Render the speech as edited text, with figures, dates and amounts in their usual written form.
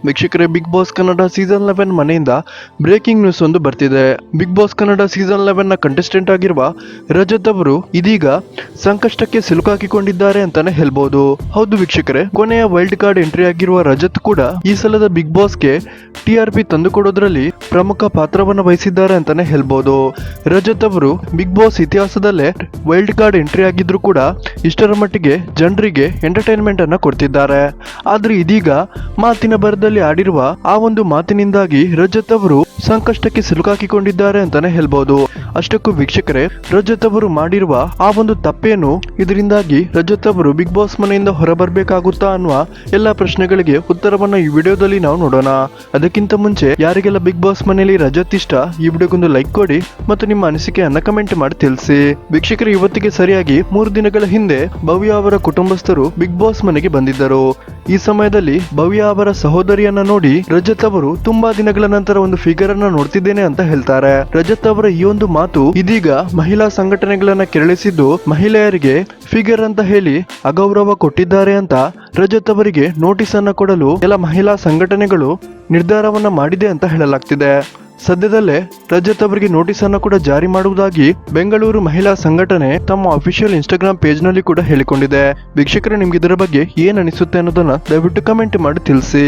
ವೀಕ್ಷಕರೇ, big boss Kannada season 11 ಮನೆಯಿಂದ breaking news ಒಂದು ಬರ್ತಿದೆ. ಬಿಗ್ ಬಾಸ್ ಕನ್ನಡ ಸೀಸನ್ 11 ನ ಕಂಟೆಸ್ಟೆಂಟ್ ಆಗಿರುವ ರಜತ್ ಅವರು ಇದೀಗ ಸಂಕಷ್ಟಕ್ಕೆ ಸಿಲುಕಾಕಿಕೊಂಡಿದ್ದಾರೆ ಅಂತಾನೆ ಹೇಳ್ಬಹುದು. ಹೌದು ವೀಕ್ಷಕರೇ, ಕೊನೆಯ ವೈಲ್ಡ್ ಕಾರ್ಡ್ ಎಂಟ್ರಿ ಆಗಿರುವ ರಜತ್ ಕೂಡ ಈ ಸಲದ ಬಿಗ್ ಬಾಸ್ಗೆ TRP ತಂದುಕೊಡೋದ್ರಲ್ಲಿ ಪ್ರಮುಖ ಪಾತ್ರವನ್ನು ವಹಿಸಿದ್ದಾರೆ ಅಂತಾನೆ ಹೇಳ್ಬಹುದು. ರಜತ್ ಅವರು ಬಿಗ್ ಬಾಸ್ ಇತಿಹಾಸದಲ್ಲೇ ವೈಲ್ಡ್ ಕಾರ್ಡ್ ಎಂಟ್ರಿ ಆಗಿದ್ರು ಕೂಡ ಇಷ್ಟರ ಮಟ್ಟಿಗೆ ಜನರಿಗೆ ಎಂಟರ್ಟೈನ್ಮೆಂಟ್ ಅನ್ನ ಕೊಡ್ತಿದ್ದಾರೆ. ಆದ್ರೆ ಇದೀಗ ಮಾತಿನ ಬರದಲ್ಲಿ ಆಡಿರುವ ಆ ಒಂದು ಮಾತಿನಿಂದಾಗಿ ರಜತ್ ಅವರು ಸಂಕಷ್ಟಕ್ಕೆ ಸಿಲುಕಾಕಿಕೊಂಡಿದ್ದಾರೆ ಅಂತಾನೆ ಹೇಳ್ಬಹುದು. ಅಷ್ಟಕ್ಕೂ ವೀಕ್ಷಕರೇ, ರಜತ್ ಅವರು ಮಾಡಿರುವ ಆ ಒಂದು ತಪ್ಪೇನು, ಇದರಿಂದಾಗಿ ರಜತ್ ಅವರು ಬಿಗ್ ಬಾಸ್ ಮನೆಯಿಂದ ಹೊರಬರ್ಬೇಕಾಗುತ್ತಾ ಅನ್ನುವ ಎಲ್ಲಾ ಪ್ರಶ್ನೆಗಳಿಗೆ ಉತ್ತರವನ್ನ ಈ ವಿಡಿಯೋದಲ್ಲಿ ನಾವು ನೋಡೋಣ. ಅದಕ್ಕಿಂತ ಮುಂಚೆ ಯಾರಿಗೆಲ್ಲ ಬಿಗ್ ಬಾಸ್ ಮನೆಯಲ್ಲಿ ರಜತ್ ಇಷ್ಟ, ಈ ವಿಡಿಯೋಗೊಂದು ಲೈಕ್ ಕೊಡಿ ಮತ್ತು ನಿಮ್ಮ ಅನಿಸಿಕೆಯನ್ನ ಕಮೆಂಟ್ ಮಾಡಿ ತಿಳಿಸಿ. ವೀಕ್ಷಕರು, ಇವತ್ತಿಗೆ ಸರಿಯಾಗಿ 3 ದಿನಗಳ ಹಿಂದೆ ಭವ್ಯ ಅವರ ಕುಟುಂಬಸ್ಥರು ಬಿಗ್ ಬಾಸ್ ಮನೆಗೆ ಬಂದಿದ್ದರು. ಈ ಸಮಯದಲ್ಲಿ ಭವ್ಯ ಅವರ ಸಹೋದರಿಯನ್ನ ನೋಡಿ ರಜತ್ ಅವರು ತುಂಬಾ ದಿನಗಳ ನಂತರ ಒಂದು ಫಿಗರ್ ಅನ್ನ ನೋಡ್ತಿದ್ದೇನೆ ಅಂತ ಹೇಳ್ತಾರೆ. ರಜತ್ ಅವರ ಈ ಒಂದು ಮಾತು ಇದೀಗ ಮಹಿಳಾ ಸಂಘಟನೆಗಳನ್ನ ಕೆರಳಿಸಿದ್ದು, ಮಹಿಳೆಯರಿಗೆ ಫಿಗರ್ ಅಂತ ಹೇಳಿ ಅಗೌರವ ಕೊಟ್ಟಿದ್ದಾರೆ ಅಂತ ರಜತ್ ಅವರಿಗೆ ನೋಟಿಸ್ ಅನ್ನ ಕೊಡಲು ಕೆಲ ಮಹಿಳಾ ಸಂಘಟನೆಗಳು ನಿರ್ಧಾರವನ್ನ ಮಾಡಿದೆ ಅಂತ ಹೇಳಲಾಗ್ತಿದೆ. ಸದ್ಯದಲ್ಲೇ ರಜತ್ ಅವರಿಗೆ ನೋಟಿಸ್ ಅನ್ನು ಕೂಡ ಜಾರಿ ಮಾಡುವುದಾಗಿ ಬೆಂಗಳೂರು ಮಹಿಳಾ ಸಂಘಟನೆ ತಮ್ಮ ಅಫಿಷಿಯಲ್ ಇನ್ಸ್ಟಾಗ್ರಾಮ್ ಪೇಜ್ ನಲ್ಲಿ ಕೂಡ ಹೇಳಿಕೊಂಡಿದೆ. ವೀಕ್ಷಕರೇ, ನಿಮ್ಗೆ ಇದರ ಬಗ್ಗೆ ಏನ್ ಅನಿಸುತ್ತೆ ಅನ್ನೋದನ್ನ ದಯವಿಟ್ಟು ಕಮೆಂಟ್ ಮಾಡಿ ತಿಳಿಸಿ.